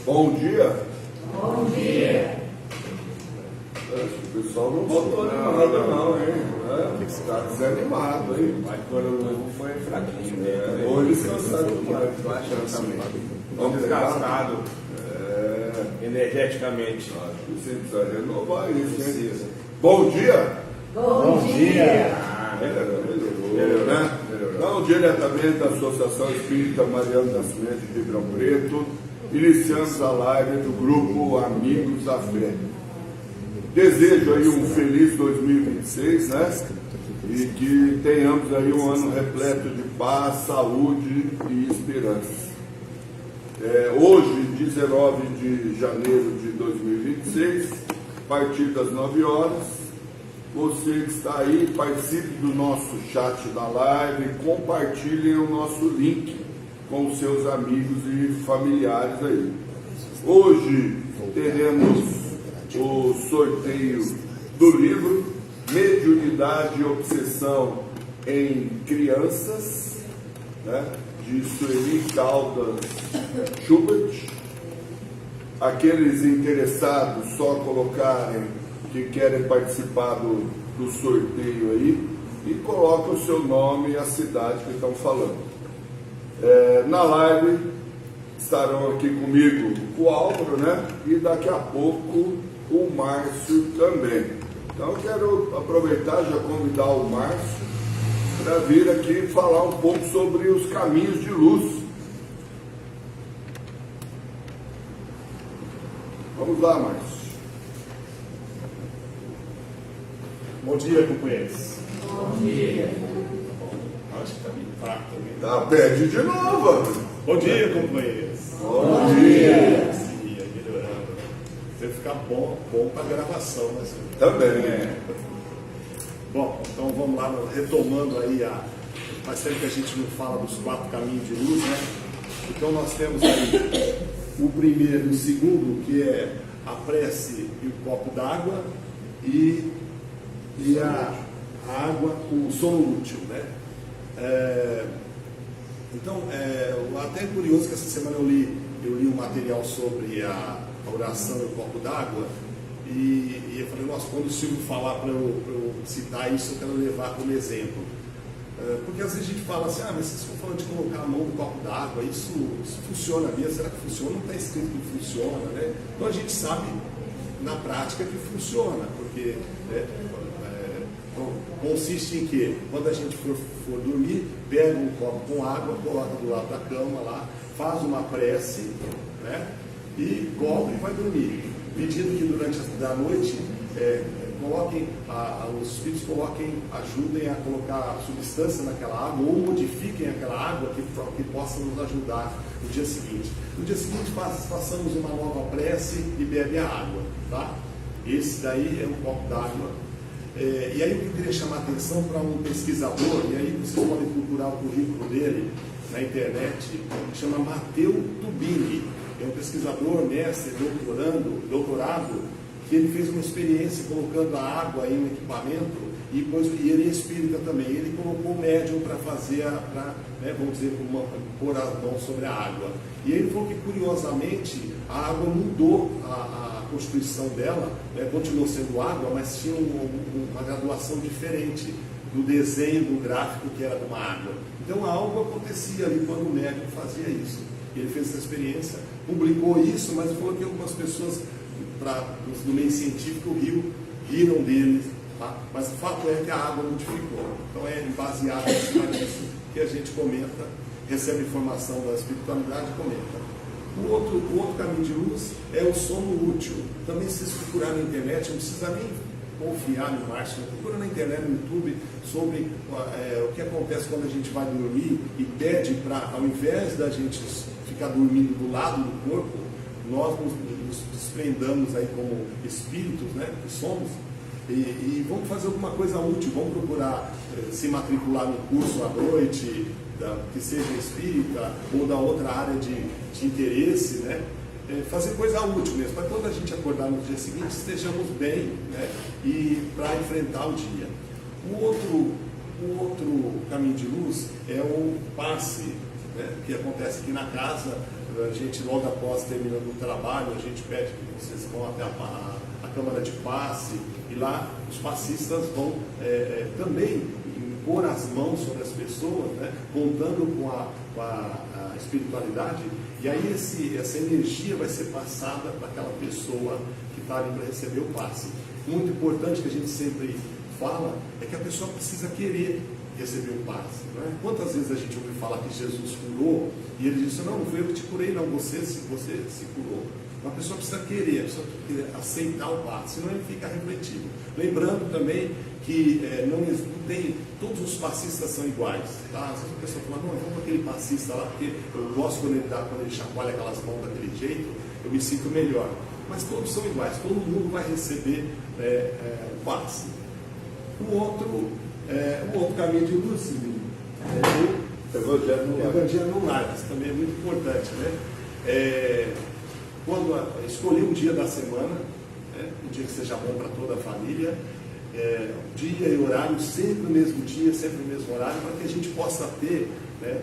Bom dia. Bom dia. O pessoal não botou animado não, hein? Está desanimado, hein? Mas quando o novo foi fraquinho, né? Hoje descansado demais. Vamos desgastado energeticamente. Acho que você precisa renovar isso, hein? Bom dia. Bom dia. Melhorou, né? Então, diretamente da Associação Espírita Mariano Nascimento de Ribeirão Preto, iniciamos a live do grupo Amigos da Fé. Desejo aí um feliz 2026, né? E que tenhamos aí um ano repleto de paz, saúde e esperança. Hoje, 19 de janeiro de 2026, a partir das 9 horas, você que está aí, participe do nosso chat da live, compartilhem o nosso link com os seus amigos e familiares aí. Hoje teremos o sorteio do livro Mediunidade e Obsessão em Crianças, né, de Sueli Caldas Schubert. Aqueles interessados, só colocarem que querem participar do sorteio aí e colocam o seu nome e a cidade que estão falando. Na live estarão aqui comigo o Álvaro, né? E daqui a pouco o Márcio também. Então eu quero aproveitar e já convidar o Márcio para vir aqui falar um pouco sobre os caminhos de luz. Vamos lá, Márcio. Bom dia, companheiros. Bom dia. Acho que está meio fraco também. Tá, pede de novo. Bom dia, companheiros. Bom dia. Ia melhorando. Você ficar bom para a gravação, né, senhor? Também. Bom, então vamos lá, retomando aí faz tempo que a gente não fala dos 4 caminhos de luz, né? Então nós temos aí o primeiro e o segundo, que é a prece e o copo d'água, e a água, o sono útil, né? Então, até curioso que essa semana eu li um material sobre a oração e o copo d'água, e eu falei, nossa, quando o Silvio falar para eu citar isso, eu quero levar como exemplo. Porque às vezes a gente fala assim, mas vocês estão falando de colocar a mão no copo d'água, isso funciona mesmo? Será que funciona? Não está escrito que funciona, né? Então a gente sabe na prática que funciona, porque consiste em que, quando a gente for dormir, pega um copo com água, coloca do lado da cama lá, faz uma prece, né? E cobre e vai dormir. Pedindo que durante a noite os espíritos ajudem a colocar substância naquela água ou modifiquem aquela água que possa nos ajudar no dia seguinte. No dia seguinte façamos uma nova prece e bebe a água, tá? Esse daí é um copo d'água. E aí eu queria chamar a atenção para um pesquisador, e aí vocês podem procurar o currículo dele na internet, que chama Matteo Tubini. É um pesquisador, mestre, doutorado, que ele fez uma experiência colocando a água em um equipamento, e ele é espírita também. Ele colocou o médium para fazer, vamos dizer, pôr as mãos sobre a água. E ele falou que, curiosamente, a água mudou a constituição dela, continuou sendo água, mas tinha uma graduação diferente do desenho, do gráfico que era de uma água. Então algo acontecia ali quando o médium fazia isso. Ele fez essa experiência, publicou isso, mas falou que algumas pessoas do meio científico riram dele, tá? Mas o fato é que a água modificou. Então é baseado nisso que a gente comenta, recebe informação da espiritualidade e comenta. O outro caminho de luz é o sono útil. Também, se vocês procurarem na internet, não precisa nem confiar no Márcio, procura na internet, no YouTube, sobre o que acontece quando a gente vai dormir e pede para, ao invés da gente ficar dormindo do lado do corpo, nós nos desprendamos aí como espíritos, né, que somos, e vamos fazer alguma coisa útil, vamos procurar se matricular no curso à noite, que seja espírita ou da outra área de interesse, né? Fazer coisa útil mesmo, para quando a gente acordar no dia seguinte estejamos bem, né? E para enfrentar o dia. O outro caminho de luz é o passe, né? Que acontece aqui na casa, a gente logo após terminando o trabalho, a gente pede que vocês vão até a Câmara de Passe, e lá os passistas vão também impor as mãos sobre as pessoas, né, contando com a espiritualidade, e aí essa energia vai ser passada para aquela pessoa que está ali para receber o passe. Muito importante que a gente sempre fala é que a pessoa precisa querer receber o passe. Né? Quantas vezes a gente ouve falar que Jesus curou e ele disse: não foi eu que te curei, não, você se curou. Uma pessoa precisa querer, a pessoa precisa aceitar o passe, senão ele fica refletido. Lembrando também que não tem, todos os passistas são iguais. Tá? Às vezes a pessoa fala: não, vamos aquele passista lá, porque eu gosto quando ele chacoalha aquelas mãos daquele jeito, eu me sinto melhor. Mas todos são iguais, todo mundo vai receber o passe. O outro caminho de luz, o Evangelho no Lar, isso também é muito importante, né? Quando escolher um dia da semana, um dia que seja bom para toda a família, dia e horário, sempre o mesmo dia, sempre o mesmo horário, para que a gente possa ter, né,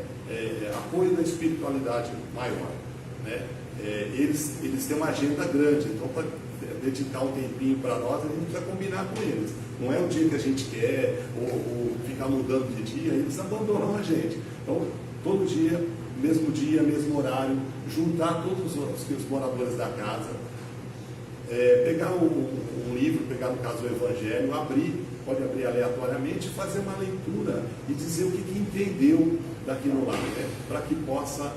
apoio da espiritualidade maior, né? Eles têm uma agenda grande, então para dedicar um tempinho para nós, a gente precisa combinar com eles. Não é o dia que a gente quer, ou ficar mudando de dia, eles abandonam a gente. Então, todo dia, mesmo horário, juntar todos os moradores da casa, pegar um livro, pegar no caso o Evangelho, pode abrir aleatoriamente, fazer uma leitura e dizer o que entendeu daquilo lá, né? Para que possa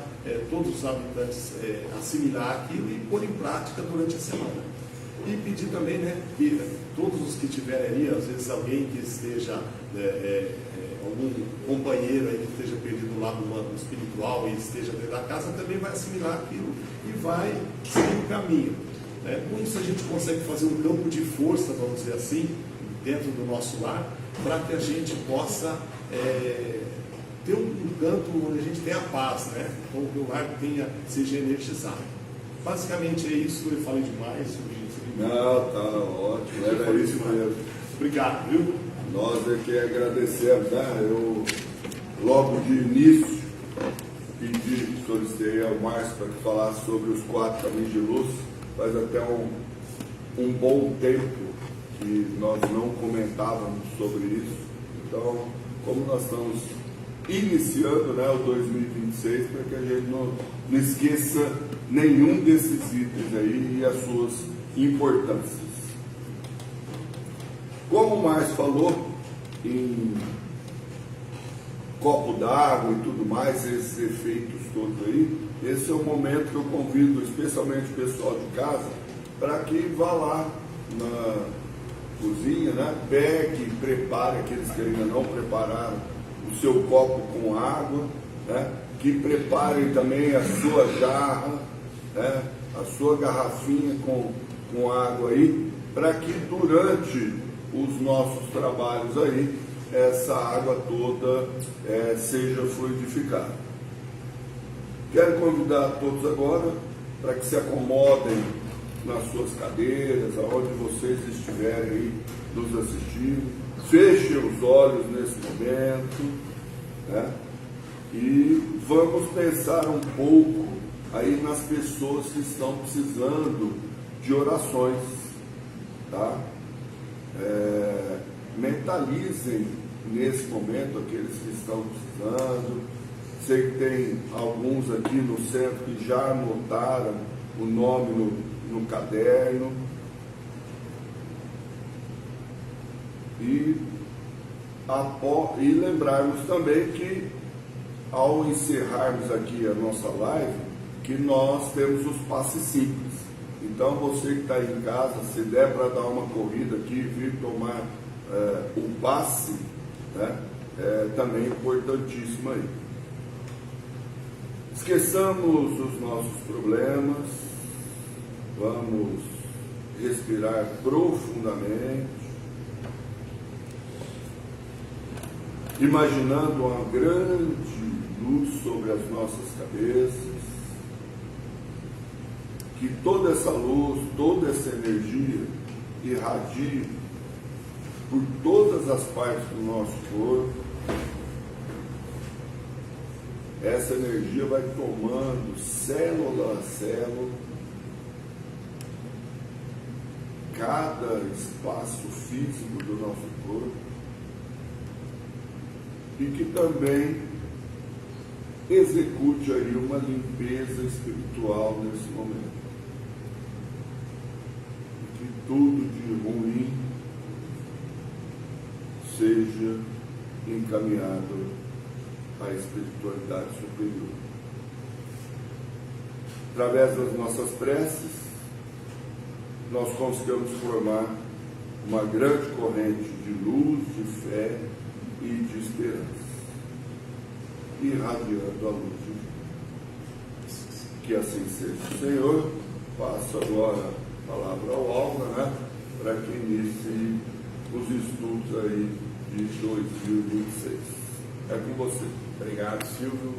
todos os habitantes assimilar aquilo e pôr em prática durante a semana. E pedir também, né, que todos os que tiverem ali, às vezes alguém que esteja, algum companheiro aí que esteja perdido lá no lado espiritual e esteja dentro da casa, também vai assimilar aquilo e vai seguir o caminho. Com isso a gente consegue fazer um campo de força, vamos dizer assim, dentro do nosso lar, para que a gente possa ter um canto onde a gente tenha paz, né? Então que o lar seja energizado. Basicamente é isso, eu falei demais. Não, tá ótimo, era isso mesmo. Obrigado, viu? Nós é que agradecemos, né? Eu, logo de início, solicitei ao Márcio para que falasse sobre os 4 caminhos de luz. Faz até um bom tempo que nós não comentávamos sobre isso. Então, como nós estamos iniciando, né, o 2026, para que a gente não esqueça nenhum desses itens aí e as suas importâncias. Como o Márcio falou, em copo d'água e tudo mais, esses efeitos todos aí, esse é o momento que eu convido especialmente o pessoal de casa para que vá lá na cozinha, né, pegue, prepare aqueles que ainda não prepararam o seu copo com água, né, que preparem também a sua jarra, né, a sua garrafinha com água aí, para que durante os nossos trabalhos aí, essa água toda seja fluidificada. Quero convidar todos agora para que se acomodem nas suas cadeiras, aonde vocês estiverem aí nos assistindo. Fechem os olhos nesse momento, né? E vamos pensar um pouco aí nas pessoas que estão precisando de orações, tá? Mentalizem nesse momento aqueles que estão precisando. Sei que tem alguns aqui no centro que já anotaram o nome no caderno. E lembrarmos também que, ao encerrarmos aqui a nossa live, que nós temos os passes simples. Então, você que está aí em casa, se der para dar uma corrida aqui, vir tomar o passe, né, também importantíssimo aí. Esqueçamos os nossos problemas, vamos respirar profundamente, imaginando uma grande luz sobre as nossas cabeças, que toda essa luz, toda essa energia irradie por todas as partes do nosso corpo, essa energia vai tomando célula a célula, cada espaço físico do nosso corpo, e que também execute aí uma limpeza espiritual nesse momento. E que tudo de ruim seja encaminhado à espiritualidade superior. Através das nossas preces, nós conseguimos formar uma grande corrente de luz, de fé e de esperança, irradiando a luz de Deus. Que assim seja. Senhor, passo agora a palavra ao Alva, né, para que inicie os estudos aí de 2026. É com você. Obrigado, Silvio.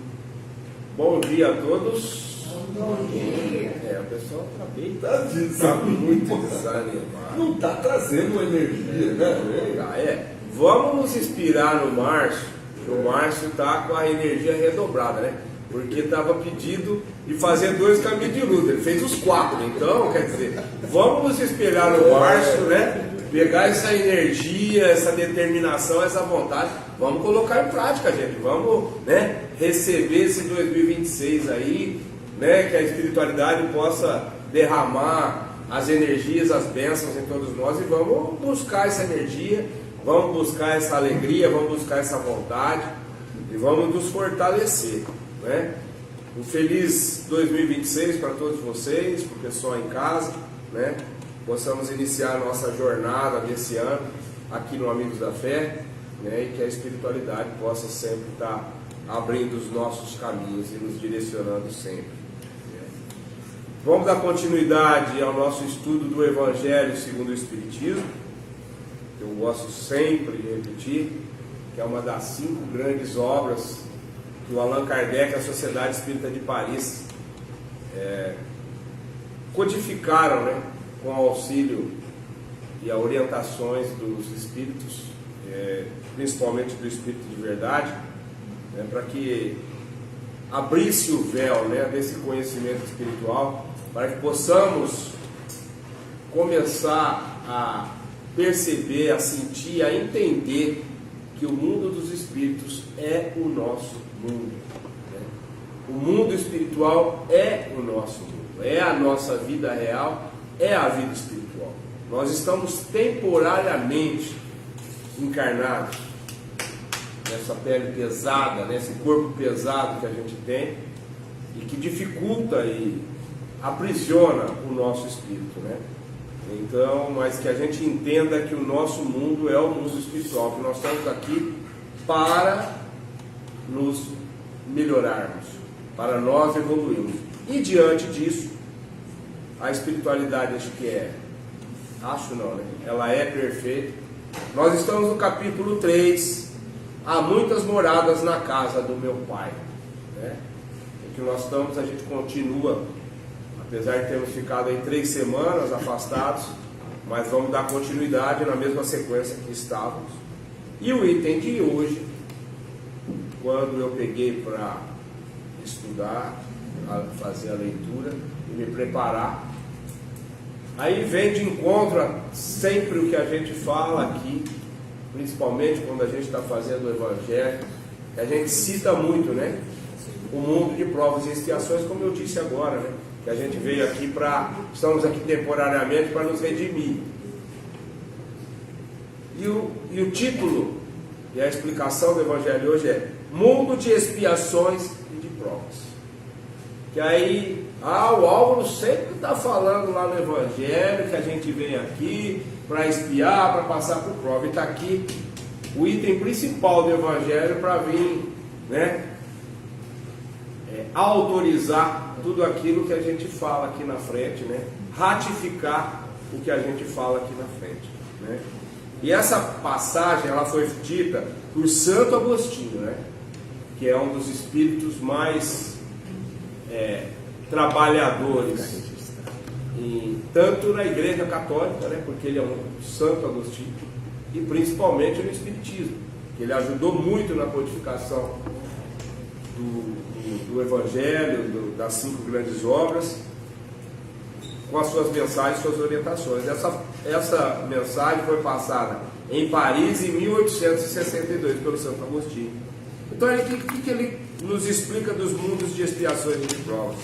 Bom dia a todos. Bom dia. O pessoal está bem. Tá Muito desanimado. Não está trazendo energia, né? Vamos nos inspirar no Márcio, que o Márcio está com a energia redobrada, né? Porque estava pedido de fazer 2 caminhos de luta, ele fez os 4, então, quer dizer, vamos nos inspirar no Márcio, né? Pegar essa energia, essa determinação, essa vontade, vamos colocar em prática, gente, vamos, né, receber esse 2026 aí, né, que a espiritualidade possa derramar as energias, as bênçãos em todos nós, e vamos buscar essa energia, vamos buscar essa alegria, vamos buscar essa vontade e vamos nos fortalecer, né? Um feliz 2026 para todos vocês, para o pessoal em casa, né? Possamos iniciar a nossa jornada desse ano aqui no Amigos da Fé, né? E que a espiritualidade possa sempre estar abrindo os nossos caminhos e nos direcionando sempre. Vamos dar continuidade ao nosso estudo do Evangelho segundo o Espiritismo, que eu gosto sempre de repetir, que é uma das 5 grandes obras que o Allan Kardec e a Sociedade Espírita de Paris codificaram, né, com o auxílio e as orientações dos espíritos, principalmente do Espírito de Verdade, né, para que abrisse o véu, né, desse conhecimento espiritual, para que possamos começar a perceber, a sentir, a entender que o mundo dos espíritos é o nosso mundo, né? O mundo espiritual é o nosso mundo, é a nossa vida real, é a vida espiritual. Nós estamos temporariamente encarnados nessa pele pesada, nesse corpo pesado que a gente tem e que dificulta e aprisiona o nosso espírito, né? Então, mas que a gente entenda que o nosso mundo é o mundo espiritual, que nós estamos aqui para nos melhorarmos, para nós evoluirmos. E diante disso, a espiritualidade acho não, né? Ela é perfeita. Nós estamos no capítulo 3, há muitas moradas na casa do meu Pai, né? Em que nós estamos, a gente continua, apesar de termos ficado aí 3 semanas afastados, mas vamos dar continuidade na mesma sequência que estávamos. E o item de hoje, quando eu peguei para estudar, fazer a leitura e me preparar, aí vem de encontro a sempre o que a gente fala aqui, principalmente quando a gente está fazendo o Evangelho, que a gente cita muito, né? O mundo de provas e expiações, como eu disse agora, né? Que a gente veio aqui estamos aqui temporariamente para nos redimir. E o título e a explicação do Evangelho hoje é Mundo de Expiações e de Provas. Que aí, o Álvaro sempre está falando lá no Evangelho que a gente vem aqui para expiar, para passar por prova. E está aqui o item principal do Evangelho para vir, né, autorizar tudo aquilo que a gente fala aqui na frente, né? Ratificar o que a gente fala aqui na frente, né? E essa passagem, ela foi dita por Santo Agostinho, né? Que é um dos espíritos mais trabalhadores, tanto na Igreja Católica, né? Porque ele é um Santo Agostinho, e principalmente no Espiritismo, que ele ajudou muito na codificação do Evangelho, das 5 grandes obras, com as suas mensagens, suas orientações. Essa mensagem foi passada em Paris em 1862 pelo Santo Agostinho. Então, o que ele nos explica dos mundos de expiações e de provas?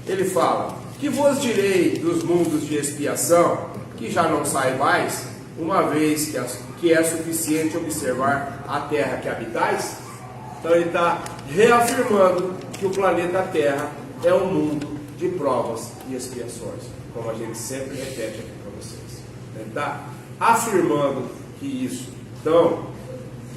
Ele fala: que vos direi dos mundos de expiação, que já não saibais, uma vez que é suficiente observar a terra que habitais? Então ele está reafirmando que o planeta Terra é um mundo de provas e expiações, como a gente sempre repete aqui para vocês. Ele está afirmando que isso. Então,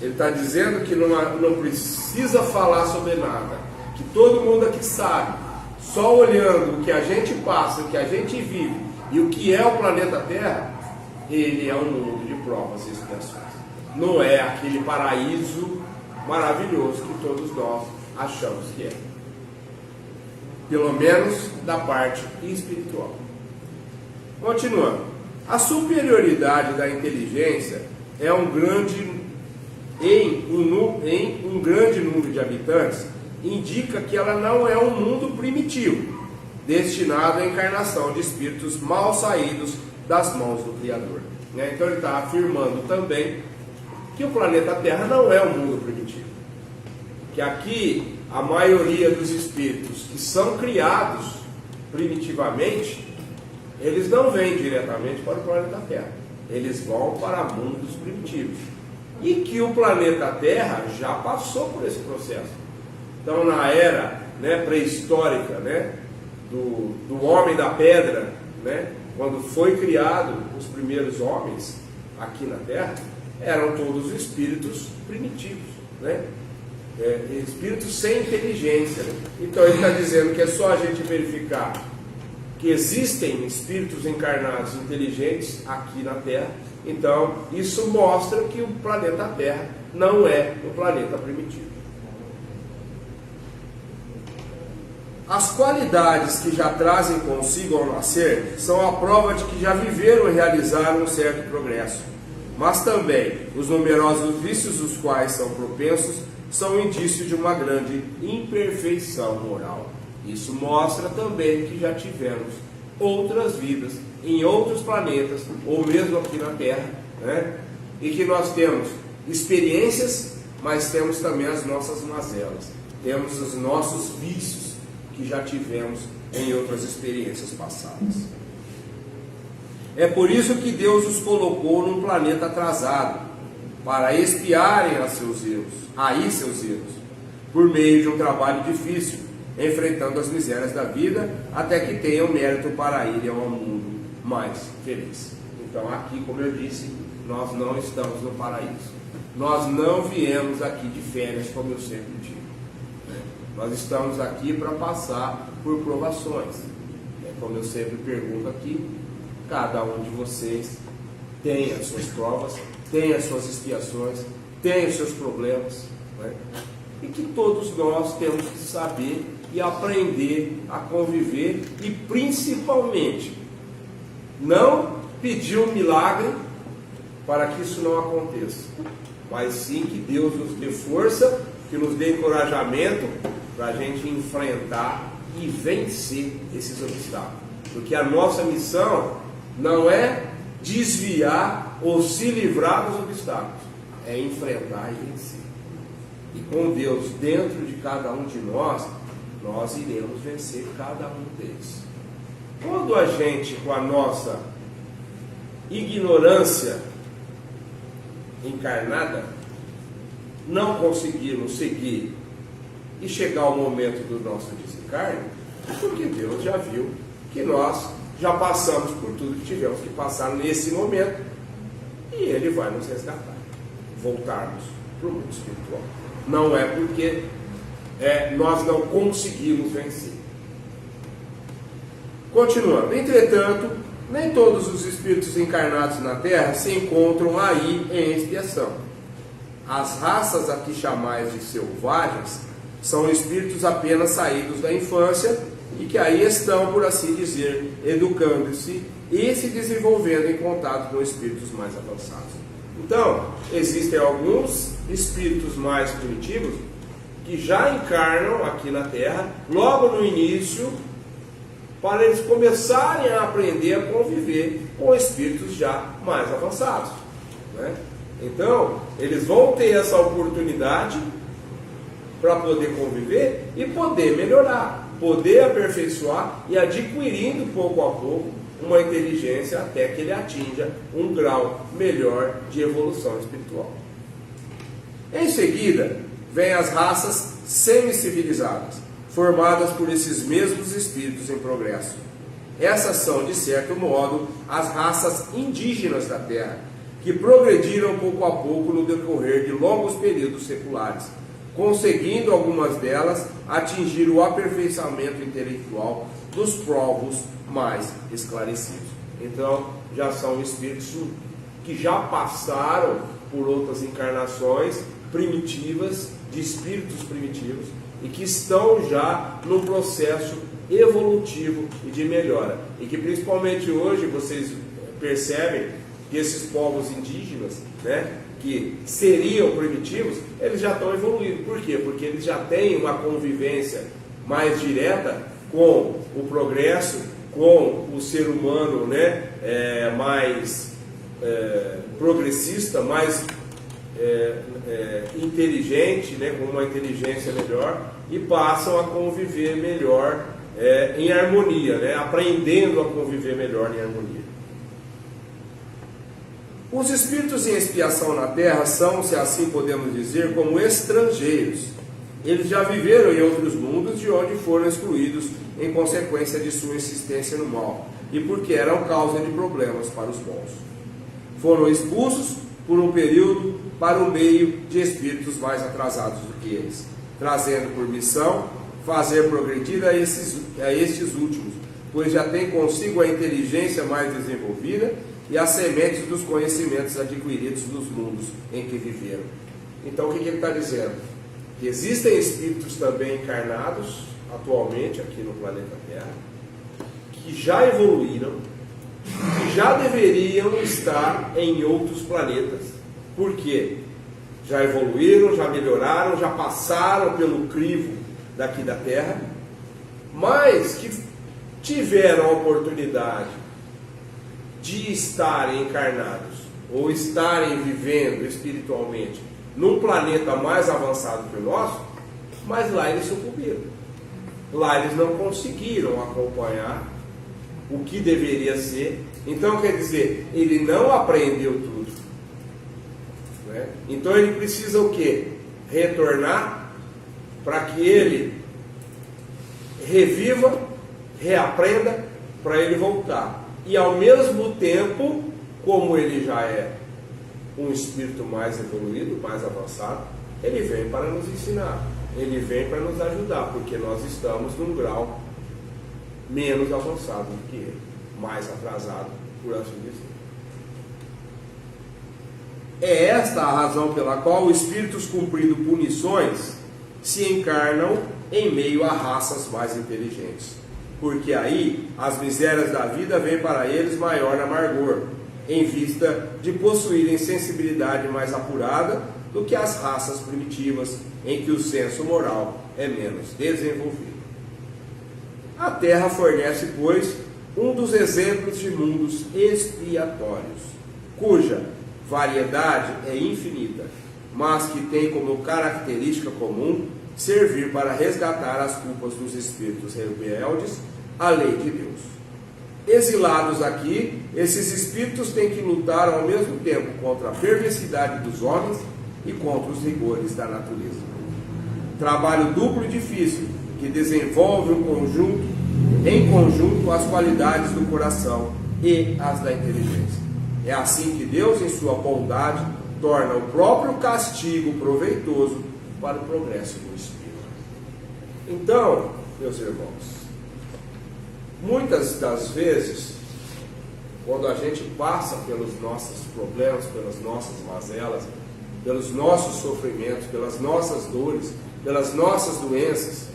ele está dizendo que não precisa falar sobre nada, que todo mundo aqui sabe, só olhando o que a gente passa, o que a gente vive e o que é o planeta Terra, ele é um mundo de provas e expiações. Não é aquele paraíso maravilhoso que todos nós achamos que é. Pelo menos da parte espiritual. Continuando. A superioridade da inteligência é um grande número de habitantes, indica que ela não é um mundo primitivo, destinado à encarnação de espíritos mal saídos das mãos do Criador. Então ele está afirmando também que o planeta Terra não é um mundo primitivo. Que aqui a maioria dos espíritos que são criados primitivamente, eles não vêm diretamente para o planeta Terra. Eles vão para mundos primitivos. E que o planeta Terra já passou por esse processo. Então, na era pré-histórica do homem da pedra, quando foi criado os primeiros homens aqui na Terra, eram todos espíritos primitivos, espíritos sem inteligência. Então ele está dizendo que é só a gente verificar que existem espíritos encarnados inteligentes aqui na Terra. Então isso mostra que o planeta Terra não é um planeta primitivo. As qualidades que já trazem consigo ao nascer são a prova de que já viveram e realizaram um certo progresso, mas também os numerosos vícios dos quais são propensos são indício de uma grande imperfeição moral. Isso mostra também que já tivemos outras vidas em outros planetas, ou mesmo aqui na Terra, e que nós temos experiências, mas temos também as nossas mazelas, temos os nossos vícios que já tivemos em outras experiências passadas. É por isso que Deus os colocou num planeta atrasado, para expiarem seus erros, por meio de um trabalho difícil, enfrentando as misérias da vida, até que tenham mérito para irem a um mundo mais feliz. Então aqui, como eu disse, nós não estamos no paraíso. Nós não viemos aqui de férias, como eu sempre digo. Nós estamos aqui para passar por provações. Como eu sempre pergunto aqui, cada um de vocês tem as suas provas, tem as suas expiações, tem os seus problemas, e que todos nós temos que saber e aprender a conviver, e principalmente não pedir um milagre para que isso não aconteça, mas sim que Deus nos dê força, que nos dê encorajamento para a gente enfrentar e vencer esses obstáculos. Porque a nossa missão não é desviar ou se livrar dos obstáculos, é enfrentar e vencer. E com Deus dentro de cada um de nós, nós iremos vencer cada um deles. Quando a gente, com a nossa ignorância encarnada, não conseguirmos seguir e chegar ao momento do nosso desencarne, porque Deus já viu que nós já passamos por tudo que tivemos que passar nesse momento, e Ele vai nos resgatar, voltarmos para o mundo espiritual. Não é porque nós não conseguimos vencer. Continuando, entretanto, nem todos os espíritos encarnados na Terra se encontram aí em expiação. As raças a que chamais de selvagens são espíritos apenas saídos da infância e que aí estão, por assim dizer, educando-se e se desenvolvendo em contato com espíritos mais avançados. Então, existem alguns espíritos mais primitivos que já encarnam aqui na Terra, logo no início, para eles começarem a aprender a conviver com espíritos já mais avançados, né? Então, eles vão ter essa oportunidade para poder conviver e poder melhorar, poder aperfeiçoar e adquirindo pouco a pouco uma inteligência até que ele atinja um grau melhor de evolução espiritual. Em seguida, vêm as raças semi-civilizadas, formadas por esses mesmos espíritos em progresso. Essas são, de certo modo, as raças indígenas da Terra, que progrediram pouco a pouco no decorrer de longos períodos seculares, conseguindo algumas delas atingir o aperfeiçoamento intelectual dos povos mais esclarecidos. Então, já são espíritos que já passaram por outras encarnações primitivas, de espíritos primitivos, e que estão já no processo evolutivo e de melhora. E que principalmente hoje vocês percebem que esses povos indígenas, né, que seriam primitivos, eles já estão evoluindo. Por quê? Porque eles já têm uma convivência mais direta com o progresso, com o ser humano, né, mais progressista, mais inteligente, né, com uma inteligência melhor, e passam a conviver melhor em harmonia, né, aprendendo a conviver melhor em harmonia. Os espíritos em expiação na Terra são, se assim podemos dizer, como estrangeiros. Eles já viveram em outros mundos de onde foram excluídos em consequência de sua insistência no mal e porque eram causa de problemas para os bons. Foram expulsos por um período para um meio de espíritos mais atrasados do que eles, trazendo por missão fazer progredir a estes últimos, pois já têm consigo a inteligência mais desenvolvida e as sementes dos conhecimentos adquiridos nos mundos em que viveram. Então, o que ele está dizendo? Que existem espíritos também encarnados atualmente aqui no planeta Terra, que já evoluíram, que já deveriam estar em outros planetas. Por quê? Já evoluíram, já melhoraram, já passaram pelo crivo daqui da Terra, mas que tiveram a oportunidade de estarem encarnados ou estarem vivendo espiritualmente num planeta mais avançado que o nosso, mas lá eles sucumbiram. Lá eles não conseguiram acompanhar o que deveria ser. Então, quer dizer, ele não aprendeu tudo, né? Então ele precisa o quê? Retornar para que ele reviva, reaprenda, para ele voltar. E ao mesmo tempo, como ele já é um espírito mais evoluído, mais avançado, ele vem para nos ensinar, ele vem para nos ajudar, porque nós estamos num grau menos avançado do que ele, mais atrasado, por assim dizer. É esta a razão pela qual os espíritos cumprindo punições se encarnam em meio a raças mais inteligentes, porque aí as misérias da vida vêm para eles maior amargor, em vista de possuírem sensibilidade mais apurada do que as raças primitivas, em que o senso moral é menos desenvolvido. A Terra fornece, pois, um dos exemplos de mundos expiatórios, cuja variedade é infinita, mas que tem como característica comum servir para resgatar as culpas dos espíritos rebeldes à lei de Deus. Exilados aqui, esses espíritos têm que lutar ao mesmo tempo contra a perversidade dos homens e contra os rigores da natureza. Trabalho duplo e difícil, que desenvolve em conjunto as qualidades do coração e as da inteligência. É assim que Deus, em sua bondade, torna o próprio castigo proveitoso para o progresso do espírito. Então, meus irmãos, muitas das vezes, quando a gente passa pelos nossos problemas, pelas nossas mazelas, pelos nossos sofrimentos, pelas nossas dores, pelas nossas doenças,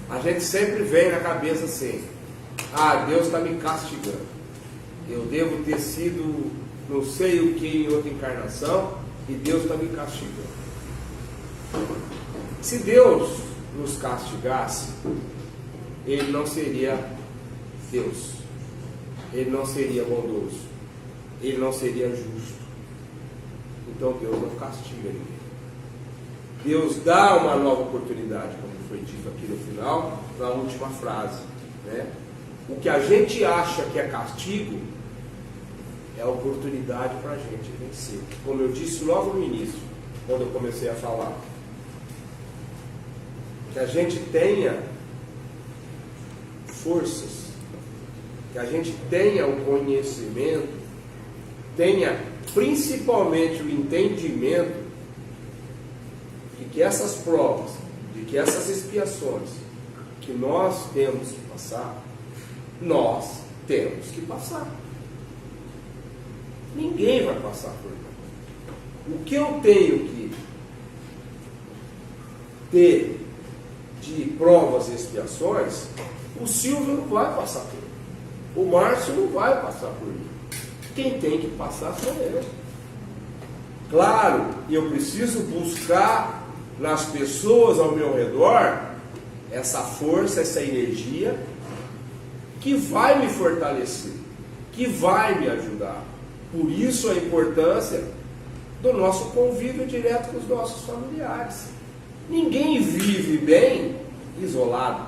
a gente sempre vem na cabeça assim: ah, Deus está me castigando, eu devo ter sido não sei o que em outra encarnação e Deus está me castigando. Se Deus nos castigasse, Ele não seria Deus, Ele não seria bondoso, Ele não seria justo. Então Deus não castiga ninguém. Deus dá uma nova oportunidade, como foi dito aqui no final, na última frase, né? O que a gente acha que é castigo é a oportunidade para a gente vencer. Como eu disse logo no início, quando eu comecei a falar, que a gente tenha forças, que a gente tenha o conhecimento, tenha principalmente o entendimento de que essas provas, de que essas expiações que nós temos que passar, nós temos que passar. Ninguém vai passar por nós. O que eu tenho que ter de provas e expiações, o Silvio não vai passar por mim. O Márcio não vai passar por mim. Quem tem que passar sou eu. Claro, eu preciso buscar nas pessoas ao meu redor essa força, essa energia que vai me fortalecer, que vai me ajudar. Por isso a importância do nosso convívio direto com os nossos familiares. Ninguém vive bem isolado.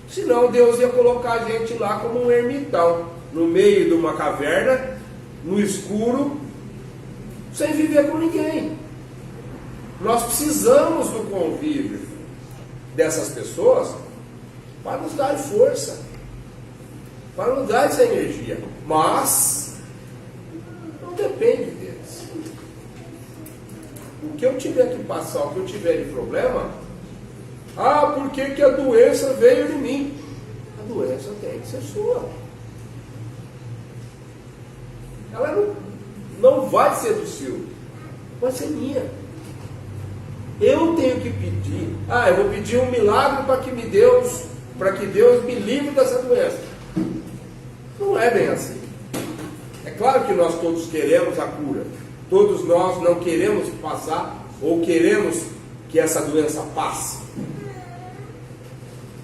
Senão Deus ia colocar a gente lá como um ermitão, no meio de uma caverna, no escuro, sem viver com ninguém. Nós precisamos do convívio dessas pessoas para nos dar força, para nos dar essa energia. Mas não depende deles. O que eu tiver que passar, o que eu tiver de problema, por que a doença veio em mim? A doença tem que ser sua. Ela não vai ser do Silvio, vai ser minha. Eu tenho que pedir. Eu vou pedir um milagre para que Deus me livre dessa doença. Não é bem assim. É claro que nós todos queremos a cura. Todos nós não queremos passar ou queremos que essa doença passe.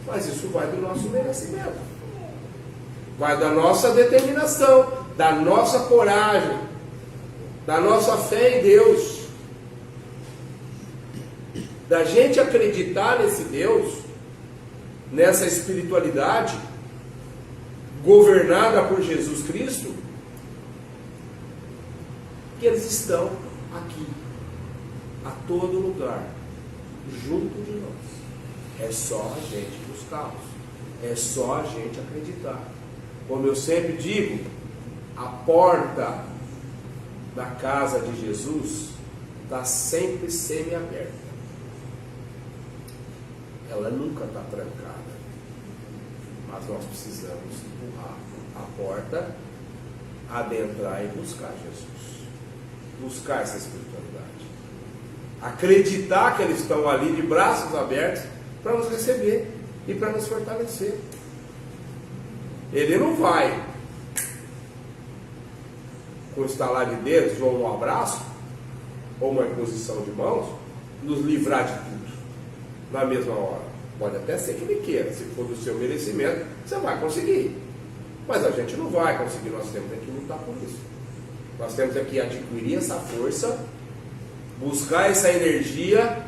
Mas isso vai do nosso merecimento. Vai da nossa determinação, da nossa coragem, da nossa fé em Deus. Da gente acreditar nesse Deus, nessa espiritualidade governada por Jesus Cristo, que eles estão aqui, a todo lugar, junto de nós. É só a gente buscá-los, é só a gente acreditar. Como eu sempre digo, a porta da casa de Jesus está sempre semi-aberta. Ela nunca está trancada, mas nós precisamos empurrar a porta, adentrar e buscar Jesus, buscar essa espiritualidade, acreditar que eles estão ali de braços abertos para nos receber e para nos fortalecer. Ele não vai, com o estalar de dedos, ou um abraço, ou uma imposição de mãos, nos livrar de tudo na mesma hora. Pode até ser que ele queira, se for do seu merecimento, você vai conseguir. Mas a gente não vai conseguir, nós temos que lutar por isso. Nós temos que adquirir essa força, buscar essa energia,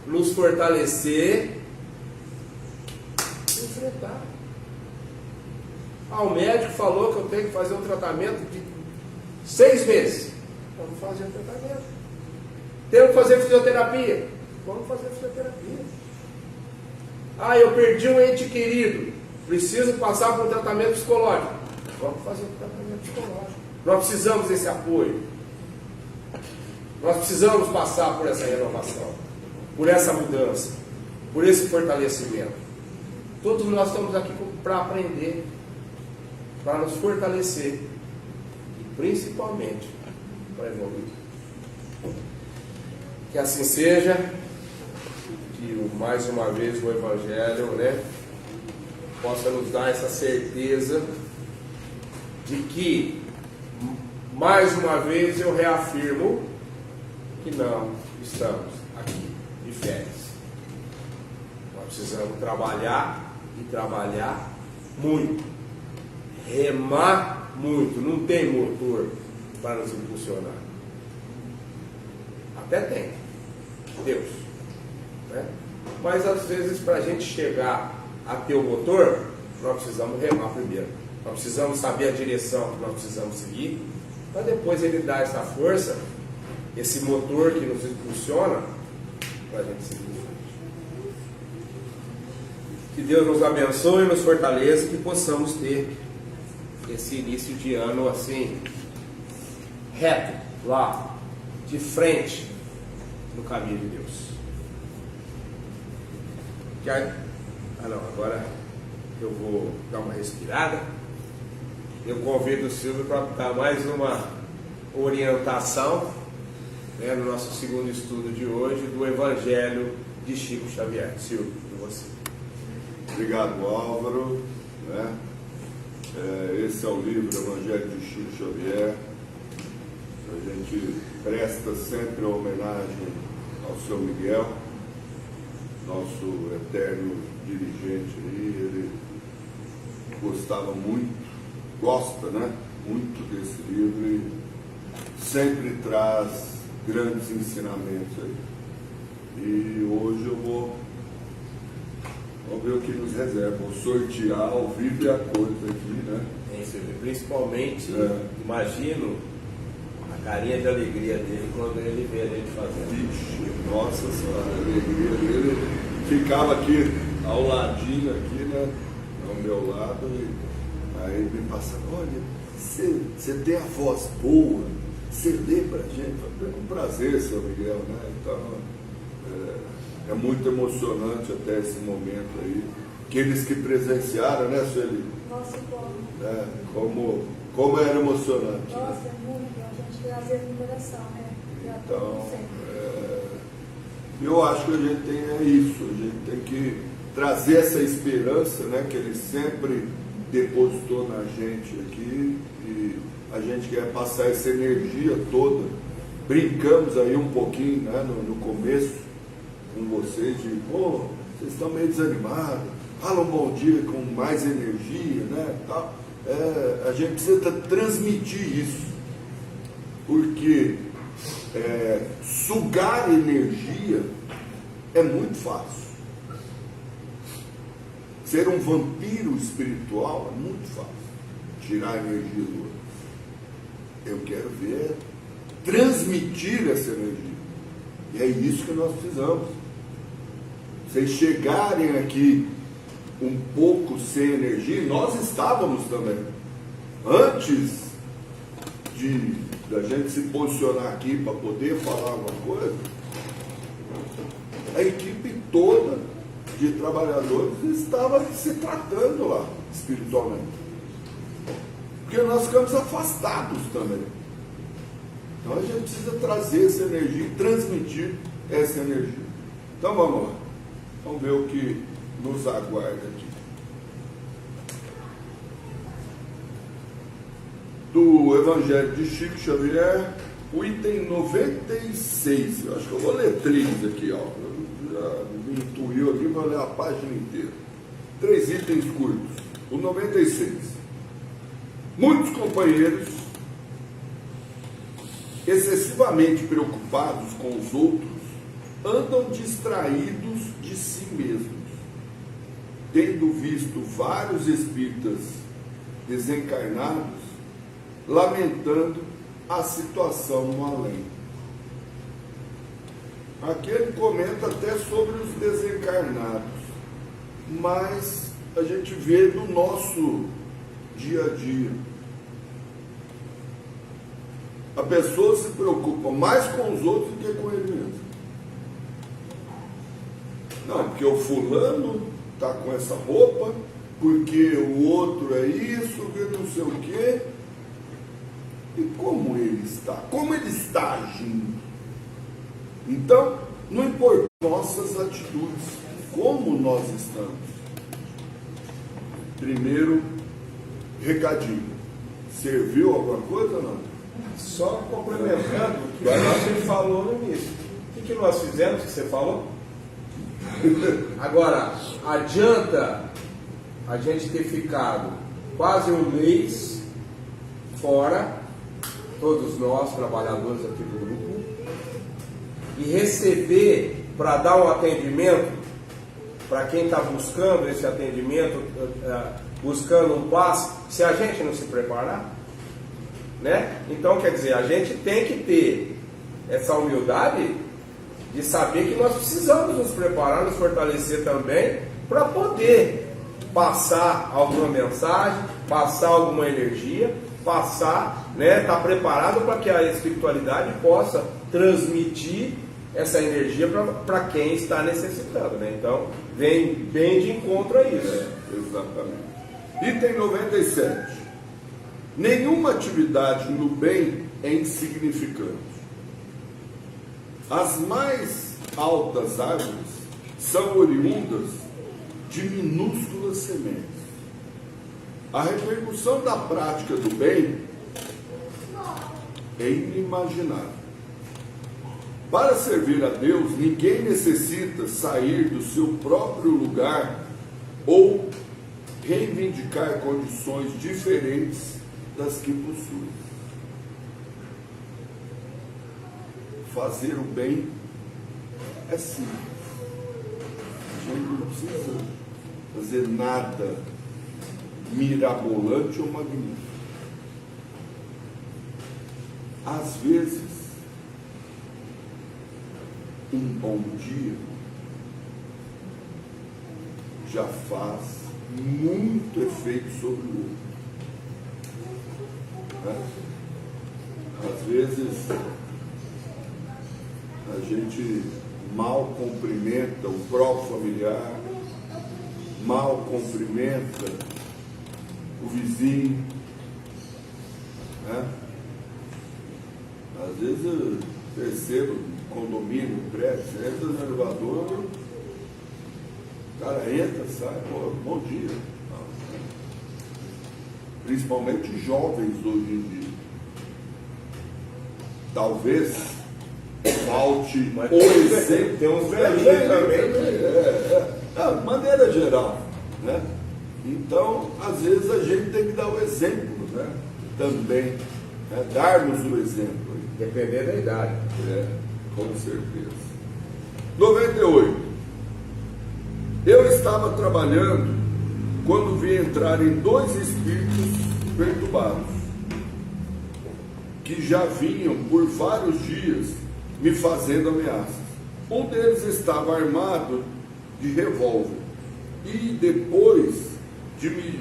nos fortalecer, enfrentar. O médico falou que eu tenho que fazer um tratamento de 6 meses. Vamos fazer o tratamento. Tenho que fazer fisioterapia. Vamos fazer fisioterapia. Eu perdi um ente querido. Preciso passar por um tratamento psicológico. Vamos fazer um tratamento psicológico. Nós precisamos desse apoio. Nós precisamos passar por essa renovação, por essa mudança, por esse fortalecimento. Todos nós estamos aqui para aprender, para nos fortalecer e principalmente para evoluir. Que assim seja, que mais uma vez o Evangelho, possa nos dar essa certeza de que, mais uma vez eu reafirmo, que não estamos aqui de férias. precisamos trabalhar e trabalhar muito. Remar muito. Não tem motor para nos impulsionar. Até tem. Deus. Né? Mas às vezes para a gente chegar a ter o motor, nós precisamos remar primeiro. Nós precisamos saber a direção que nós precisamos seguir, para depois ele dar essa força, esse motor que nos impulsiona, para a gente seguir em frente. Que Deus nos abençoe e nos fortaleça, que possamos ter esse início de ano assim, reto, lá, de frente, no caminho de Deus. Agora eu vou dar uma respirada. Eu convido o Silvio para dar mais uma orientação, né, no nosso segundo estudo de hoje, do Evangelho de Chico Xavier. Silvio, com você. Obrigado, Álvaro. Né? Esse é o livro Evangelho de Chico Xavier. A gente presta sempre a homenagem ao seu Miguel, nosso eterno dirigente aí. Ele gostava muito, gosta, né, muito desse livro e sempre traz grandes ensinamentos aí. E hoje vamos ver o que nos reserva. Vou sortear ao vivo e a cores aqui, né? Principalmente, imagino a carinha de alegria dele quando ele vê a gente fazendo. Vixe, nossa senhora, a alegria dele. Ficava aqui ao ladinho, aqui, né? Ao meu lado, e aí ele me passava: olha, você tem a voz boa, você lê pra gente. É um prazer, seu Miguel, né? Então, é muito emocionante até esse momento aí. Aqueles que presenciaram, né, Sueli? Nossa, como era emocionante. Nossa, né? é muito, a gente trazer no coração, né? Então, eu acho que a gente tem isso, a gente tem que trazer essa esperança, né, que ele sempre depositou na gente aqui, e a gente quer passar essa energia toda. Brincamos aí um pouquinho, né, no começo com vocês, de vocês estão meio desanimados, falam bom dia com mais energia, né, tal. A gente precisa transmitir isso, porque sugar energia é muito fácil. Ser um vampiro espiritual é muito fácil. Tirar a energia do outro. Eu quero ver transmitir essa energia. E é isso que nós precisamos. Vocês chegarem aqui um pouco sem energia, nós estávamos também. Antes da gente se posicionar aqui para poder falar alguma coisa, a equipe toda de trabalhadores estava se tratando lá espiritualmente, porque nós ficamos afastados também. Então a gente precisa trazer essa energia e transmitir essa energia. Então vamos lá, vamos ver o que nos aguarda aqui. Do Evangelho de Chico Xavier, o item 96. Eu acho que eu vou ler 3 aqui, ó. Já me intuiu aqui, vou ler a página inteira. 3 itens curtos. O 96. Muitos companheiros, excessivamente preocupados com os outros, andam distraídos de si mesmos, tendo visto vários espíritas desencarnados lamentando a situação no além. Aqui ele comenta até sobre os desencarnados, mas a gente vê no nosso dia a dia. A pessoa se preocupa mais com os outros do que com ele mesmo. Não, porque o fulano está com essa roupa, porque o outro é isso, que não sei o quê. E como ele está? Como ele está agindo? Então, não importa nossas atitudes, como nós estamos. Primeiro, recadinho. Serviu alguma coisa ou não? Só complementando o que você falou no início. O que nós fizemos que você falou? Agora, adianta a gente ter ficado quase um mês fora, todos nós, trabalhadores aqui do grupo, e receber para dar um atendimento para quem está buscando esse atendimento, buscando um passe, se a gente não se preparar, né? Então, quer dizer, a gente tem que ter essa humildade de saber que nós precisamos nos preparar, nos fortalecer também, para poder passar alguma mensagem, passar alguma energia, passar, né, estar preparado para que a espiritualidade possa transmitir essa energia para quem está necessitando, né? Então, vem bem de encontro a isso. Exatamente. Item 97. Nenhuma atividade no bem é insignificante. As mais altas árvores são oriundas de minúsculas sementes. A repercussão da prática do bem é inimaginável. Para servir a Deus, ninguém necessita sair do seu próprio lugar ou reivindicar condições diferentes das que possui. Fazer o bem é simples. A gente não precisa fazer nada mirabolante ou magnífico. Às vezes, um bom dia já faz muito efeito sobre o outro. Né? Às vezes a gente mal cumprimenta o próprio familiar, mal cumprimenta o vizinho, né? Às vezes eu percebo condomínio, prédio, você entra no elevador, o cara entra, sai, pô, bom dia. Principalmente jovens hoje em dia. Talvez falte o exemplo. Tem uns velhinhos também. De maneira geral, né? Então, às vezes a gente tem que dar o exemplo, né? Também, né? Darmos o exemplo. Dependendo da idade. Com certeza. 98. Eu estava trabalhando quando vi entrarem dois espíritos perturbados, que já vinham por vários dias me fazendo ameaças. Um deles estava armado de revólver e, depois de me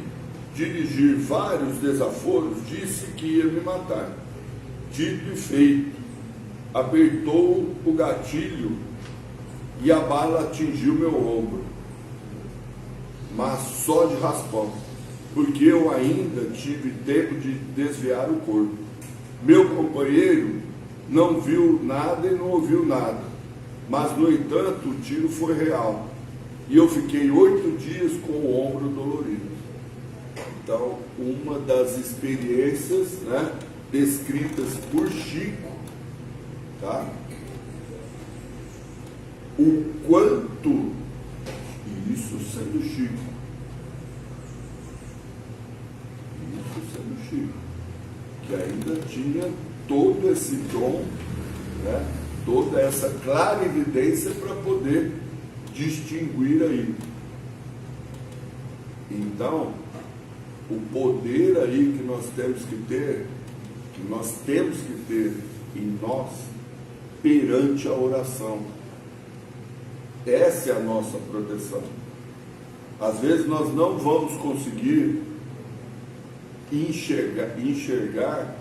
dirigir vários desaforos, disse que ia me matar. Dito e feito, apertou o gatilho e a bala atingiu meu ombro, mas só de raspão, porque eu ainda tive tempo de desviar o corpo. Meu companheiro não viu nada e não ouviu nada, mas no entanto o tiro foi real e eu fiquei 8 dias com o ombro dolorido. Então, uma das experiências, né, descritas por Chico, tá? O quanto, e isso sendo Chico, que ainda tinha todo esse dom, né? Toda essa clarividência para poder distinguir aí. Então, o poder aí que nós temos que ter em nós perante a oração. Essa é a nossa proteção. Às vezes nós não vamos conseguir enxergar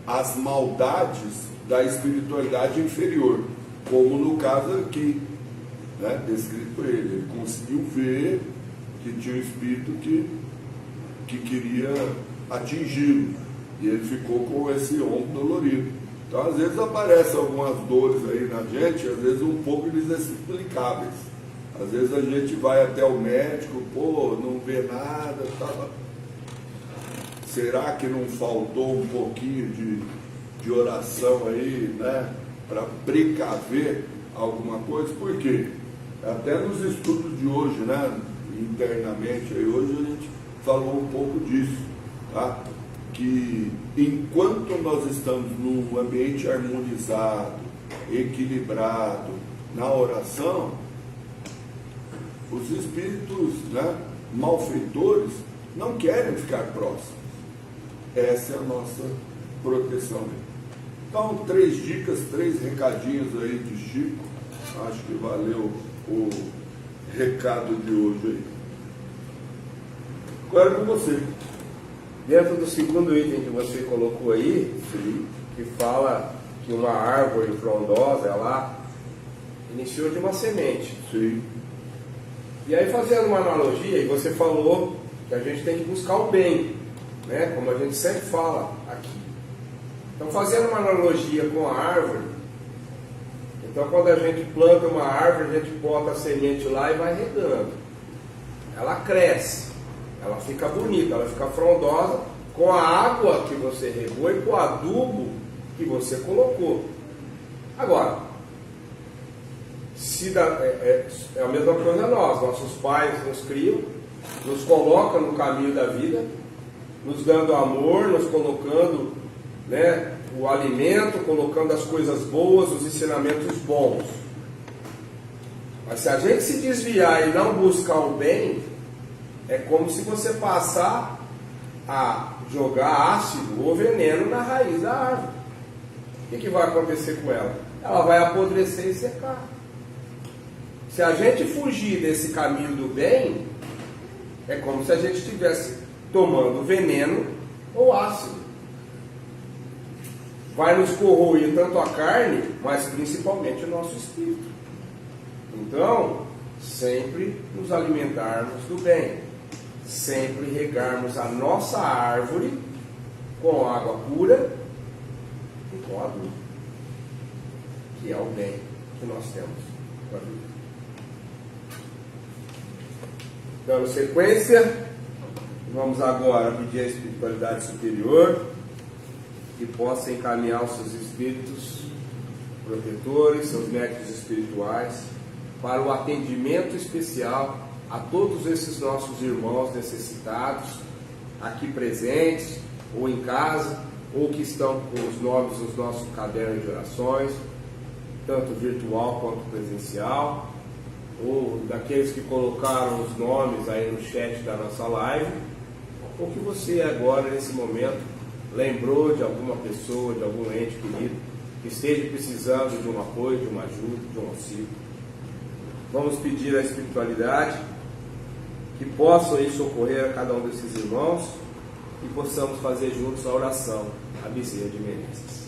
as maldades da espiritualidade inferior, como no caso aqui, né, descrito por ele. Ele conseguiu ver que tinha um espírito que queria atingi-lo, e ele ficou com esse ombro dolorido. Então, às vezes aparecem algumas dores aí na gente, às vezes um pouco inexplicáveis. Às vezes a gente vai até o médico, pô, não vê nada, tá. Será que não faltou um pouquinho de oração aí, né, para precaver alguma coisa? Por quê? Até nos estudos de hoje, né? Internamente, aí hoje a gente falou um pouco disso, tá? Que enquanto nós estamos num ambiente harmonizado, equilibrado, na oração, os espíritos, né, malfeitores não querem ficar próximos. Essa é a nossa proteção. Então, 3 dicas, 3 recadinhos aí de Chico. Acho que valeu o recado de hoje aí. Agora com você. Dentro do segundo item que você colocou aí, que fala que uma árvore frondosa, ela iniciou de uma semente. Sim. E aí, fazendo uma analogia, e você falou que a gente tem que buscar o bem, né? Como a gente sempre fala aqui. Então, fazendo uma analogia com a árvore, então quando a gente planta uma árvore, a gente bota a semente lá e vai regando. Ela cresce, ela fica bonita, ela fica frondosa com a água que você regou e com o adubo que você colocou. Agora, é a mesma coisa nós. Nossos pais nos criam, nos colocam no caminho da vida, nos dando amor, nos colocando, né, o alimento, colocando as coisas boas, os ensinamentos bons. Mas se a gente se desviar e não buscar o bem, é como se você passar a jogar ácido ou veneno na raiz da árvore. O que vai acontecer com ela? Ela vai apodrecer e secar. Se a gente fugir desse caminho do bem, é como se a gente estivesse tomando veneno ou ácido. Vai nos corroer tanto a carne, mas principalmente o nosso espírito. Então, sempre nos alimentarmos do bem, sempre regarmos a nossa árvore com água pura e com adubo, que é o bem que nós temos com a vida. Dando sequência, vamos agora pedir à espiritualidade superior que possa encaminhar os seus espíritos protetores, seus médicos espirituais, para o atendimento especial a todos esses nossos irmãos necessitados, aqui presentes, ou em casa, ou que estão com os nomes nos nossos cadernos de orações, tanto virtual quanto presencial, ou daqueles que colocaram os nomes aí no chat da nossa live, ou que você agora, nesse momento, lembrou de alguma pessoa, de algum ente querido, que esteja precisando de um apoio, de uma ajuda, de um auxílio. Vamos pedir à espiritualidade que possam aí socorrer a cada um desses irmãos e possamos fazer juntos a oração a Bezerra de Menezes.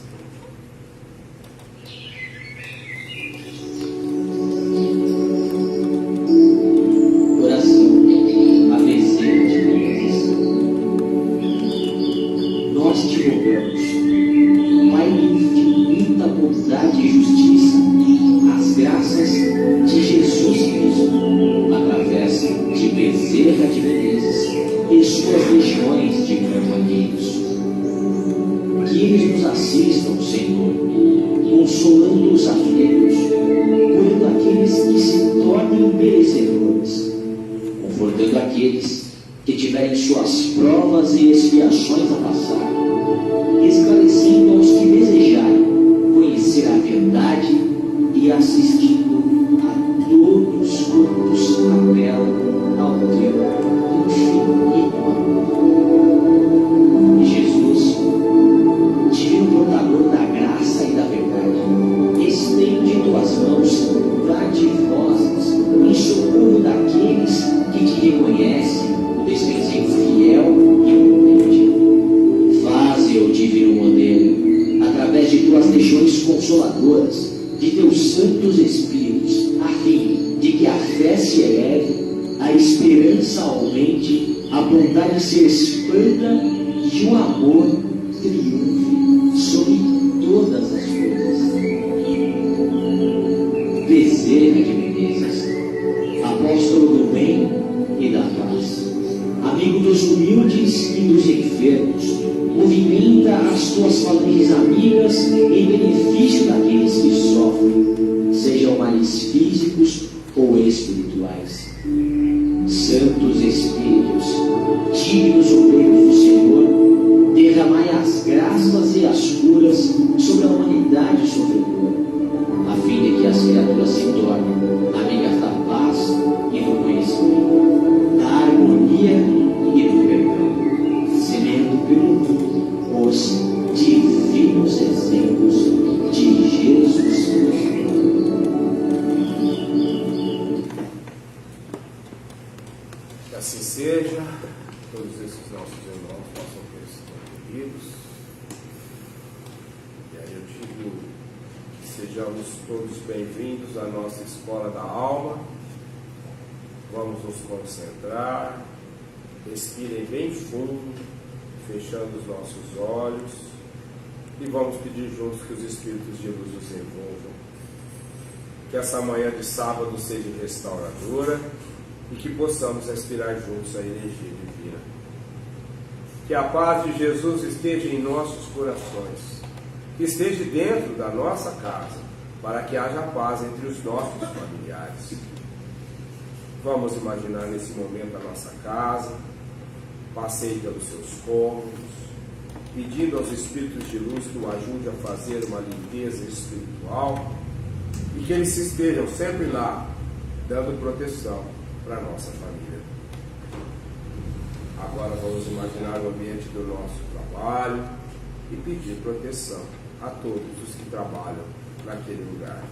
Sejam males físicos ou espirituais. paz. Santos Espíritos, dignos obreiros do Senhor, derramai as graças e as curas sobre a humanidade sofredora, a fim de que as criaturas se tornem amigas da paz e do conhecimento, da harmonia e do perdão, semeando pelo mundo os divinos exemplos de Jesus Cristo. Que assim seja, todos esses nossos irmãos possam ter sido queridos. E aí eu digo que sejamos todos bem-vindos à nossa escola da alma. Vamos nos concentrar, respirem bem fundo, fechando os nossos olhos, e vamos pedir juntos que os Espíritos de luz nos envolvam. Que essa manhã de sábado seja restauradora e que possamos respirar juntos a energia divina. Que a paz de Jesus esteja em nossos corações, que esteja dentro da nossa casa, para que haja paz entre os nossos familiares. Vamos imaginar nesse momento a nossa casa, passeie pelos seus cômodos, pedindo aos Espíritos de luz que o ajude a fazer uma limpeza espiritual e que eles estejam sempre lá, dando proteção para a nossa família. Agora vamos imaginar o ambiente do nosso trabalho e pedir proteção a todos os que trabalham naquele lugar.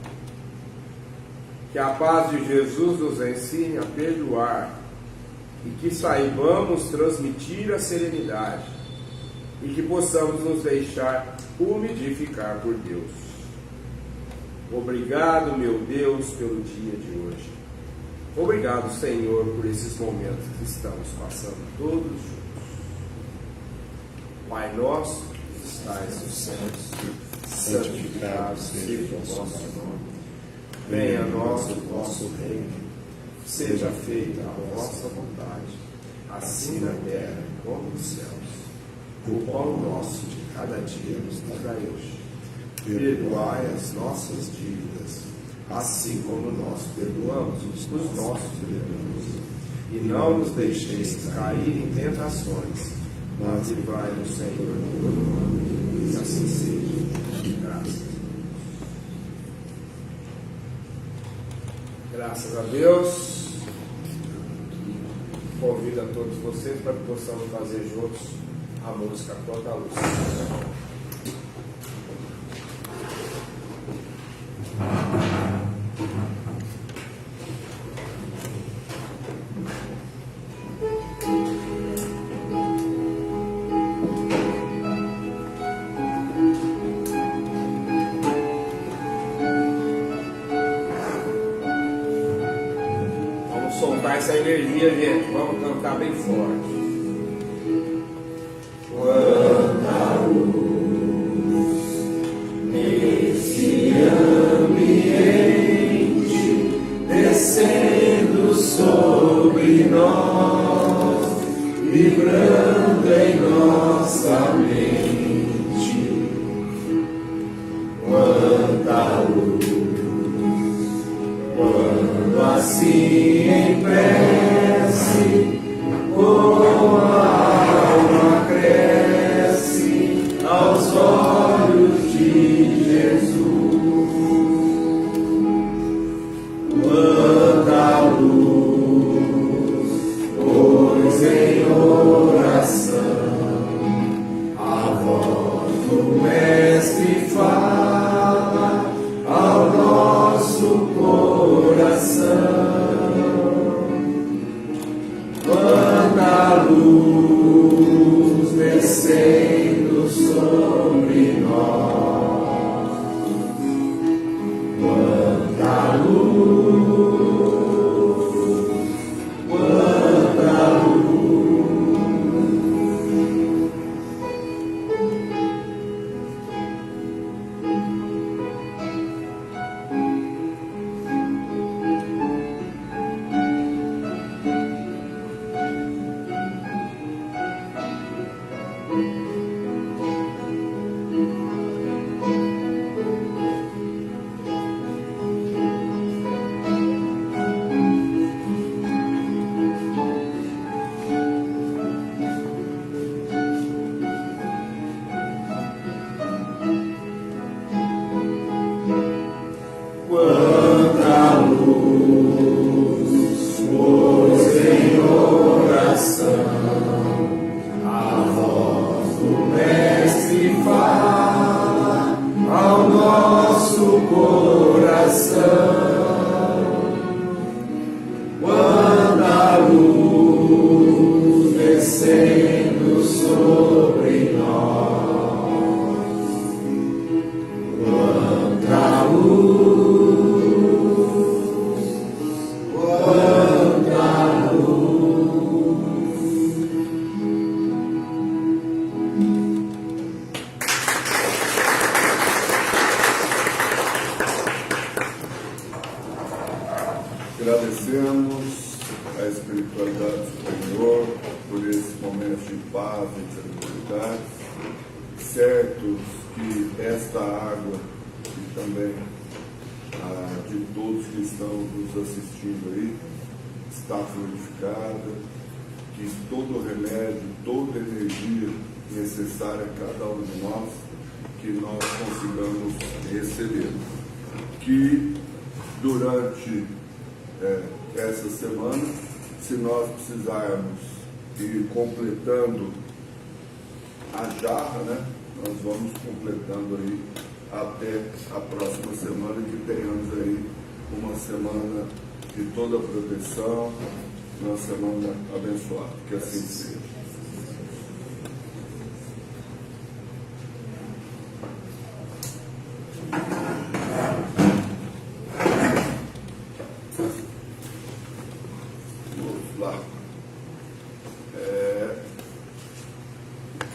Que a paz de Jesus nos ensine a perdoar e que saibamos transmitir a serenidade e que possamos nos deixar umidificar por Deus. Obrigado, meu Deus, pelo dia de hoje. Obrigado, Senhor, por esses momentos que estamos passando todos juntos. Pai nosso, que estais nos céus, santificado seja o vosso nome. Venha a nós o vosso reino. Seja feita a vossa vontade, assim na terra como nos céus. O pão nosso de cada dia nos dai hoje. Perdoai as nossas dívidas, assim como nós perdoamos os nossos devedores. E não nos deixeis cair em tentações, mas livrai-nos, Senhor, do mal. E assim seja. Graças. Graças a Deus. Convido a todos vocês para que possamos fazer juntos a música Quanta Luz. Vamos soltar essa energia, gente. Vamos cantar bem forte. Quanta luz nesse ambiente, descendo sobre nós, vibrando em nossa mente. Quanta luz, quando assim em prece, com a alma cresce aos olhos de Jesus. Quanta luz, pois em oração a voz do Mestre fala ao nosso coração. paz entre as humanidades, certos que esta água e também de todos que estão nos assistindo aí está fluidificada, que todo remédio, toda energia necessária a cada um de nós, que nós consigamos receber. Que durante essa semana, se nós precisarmos ir completando a jarra, né, nós vamos completando aí até a próxima semana, que tenhamos aí uma semana de toda proteção, uma semana abençoada, que assim seja. Vamos lá.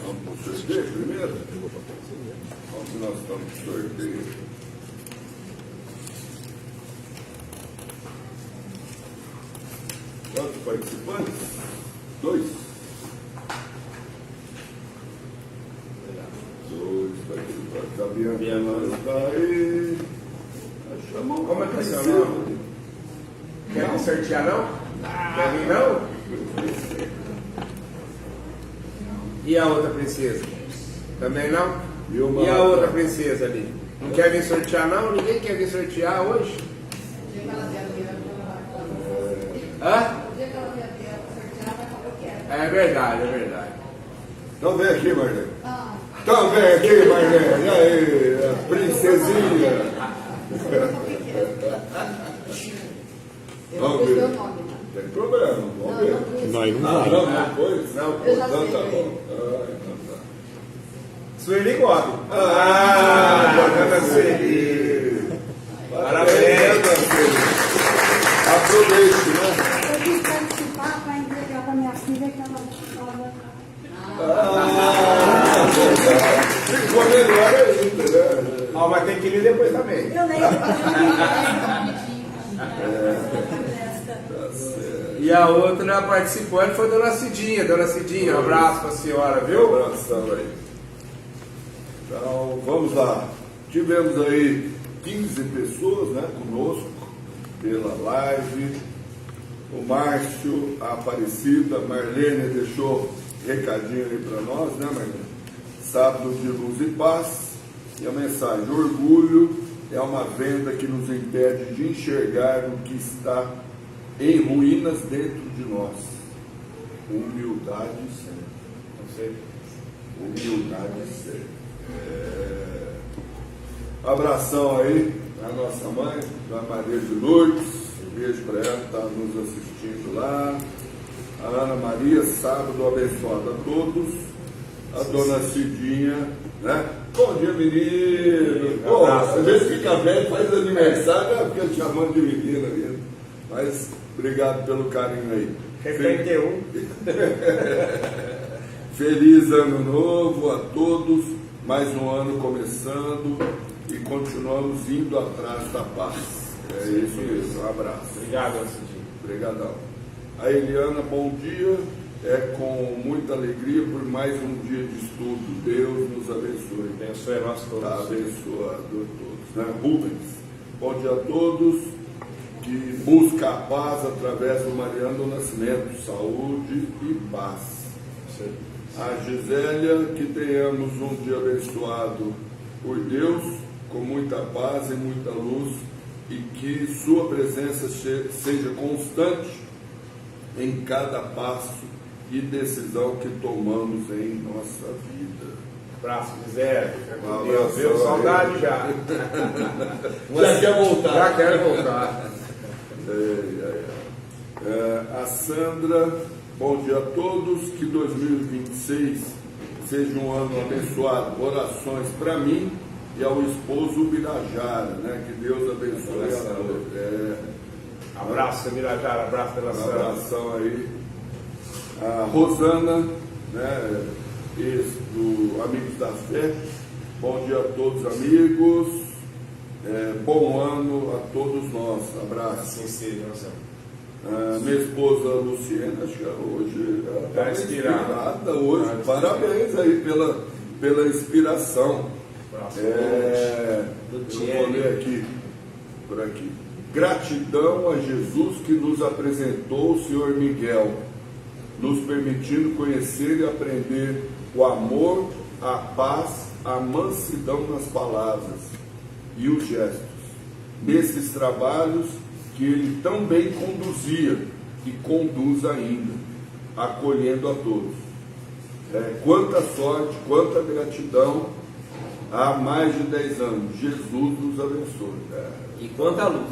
Vamos para o sorteio primeiro? Vamos que nós estamos no sorteio. Quantos participantes? 2. 2 participantes. A Bianca está aí. Chamou. Como é que é seu nome? Quer me sortear não? Quer vir não? E a outra princesa? Também não? E a outra princesa ali? Não quer vir sortear não? Ninguém quer vir sortear hoje? Hã? É verdade, é verdade. Então vem aqui, Marlene. Então vem aqui, Marlene. E aí, princesinha. Vamos ver. Não tem problema, vamos ver. Nós não Não, vamos. não pôs? Não, Então tá bom. Então tá. Sueli Gobi. Dona Sueli. Parabéns, Dona Sueli. Aproveite, né? Eu quis participar para entregar para minha filha que ela Ficou melhor ainda, né? Ó, mas tem que ir depois também. eu lembro. E a outra participante foi Dona Cidinha. Dona Cidinha, um abraço para a senhora, viu? Um abração aí. Então, vamos lá. Tivemos aí 15 pessoas, né, conosco pela live. O Márcio, a Aparecida, a Marlene deixou recadinho aí para nós, né, Marlene? Sábado de luz e paz. E a mensagem: orgulho é uma venda que nos impede de enxergar o que está em ruínas dentro de nós. Humildade sempre. Humildade sempre. Abração aí à nossa mãe, a Maria de Lourdes. Um beijo para ela, está nos assistindo lá. A Ana Maria, sábado abençoado a todos. A Dona Cidinha, né? Bom dia, menino. Pô, às vezes fica velho, faz aniversário, fica chamando de menina mesmo. Mas obrigado pelo carinho aí. 71. Feliz ano novo a todos, mais um ano começando e continuamos indo atrás da paz. É isso mesmo, um abraço. Obrigado, Dona Cidinha. Obrigadão. A Eliana, bom dia. É com muita alegria por mais um dia de estudo. Deus nos abençoe. Abençoe a nós todos. Está abençoado a todos. Né? Rubens, bom dia a todos. Que busca a paz através do Mariano do Nascimento, saúde e paz. A Gisélia, que tenhamos um dia abençoado por Deus, com muita paz e muita luz, e que sua presença seja constante em cada passo e decisão que tomamos em nossa vida. Abraço, Gisele. Um abraço, Viu? Saudade já. Já quer voltar. Já quero voltar. A Sandra, bom dia a todos, que 2026 seja um ano abençoado. Orações para mim e ao esposo Birajara, né? Que Deus abençoe a todos. Abraço, Mirajara, abraço pela Um abração aí. A Rosana, né? Do Amigos da Fé, bom dia a todos, amigos. Bom ano a todos nós. Abraço. Assim seja, Marcelo. Minha esposa Luciana, acho que hoje Tá inspirada. hoje. Tá inspirada. Parabéns aí pela inspiração. Braço Eu vou ler aqui, por aqui. Gratidão a Jesus que nos apresentou o Senhor Miguel, nos permitindo conhecer e aprender o amor, a paz, a mansidão nas palavras e os gestos, nesses trabalhos que ele tão bem conduzia e conduz ainda, acolhendo a todos. Quanta sorte, quanta gratidão, há mais de 10 anos, Jesus nos abençoe. E quanta luz.